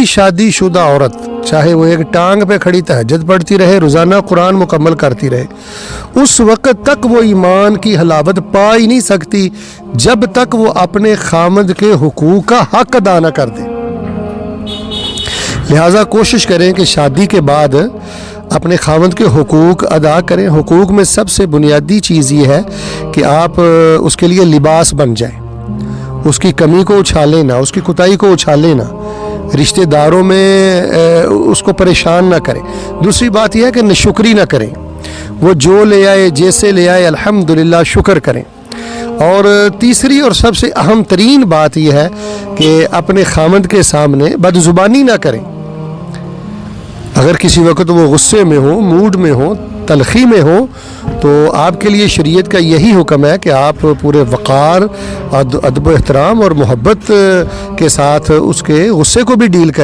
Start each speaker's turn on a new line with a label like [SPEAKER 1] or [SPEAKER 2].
[SPEAKER 1] شادی شدہ عورت چاہے وہ ایک ٹانگ پہ کھڑی تہجد پڑھتی رہے، روزانہ قرآن مکمل کرتی رہے، اس وقت تک وہ ایمان کی حلاوت پا ہی نہیں سکتی جب تک وہ اپنے خامد کے حقوق کا حق ادا نہ کر دے۔ لہٰذا کوشش کریں کہ شادی کے بعد اپنے خامد کے حقوق ادا کریں۔ حقوق میں سب سے بنیادی چیز یہ ہے کہ آپ اس کے لیے لباس بن جائیں، اس کی کمی کو اچھالیں نہ، اس کی کوتاہی کو اچھالیں نہ، رشتہ داروں میں اس کو پریشان نہ کریں۔ دوسری بات یہ ہے کہ ناشکری نہ کریں، وہ جو لے آئے جیسے لے آئے الحمدللہ شکر کریں۔ اور تیسری اور سب سے اہم ترین بات یہ ہے کہ اپنے خامد کے سامنے بدزبانی نہ کریں۔ اگر کسی وقت وہ غصے میں ہو، موڈ میں ہو، تلخی میں ہو، تو آپ کے لیے شریعت کا یہی حکم ہے کہ آپ پورے وقار، ادب و احترام اور محبت کے ساتھ اس کے غصے کو بھی ڈیل کریں۔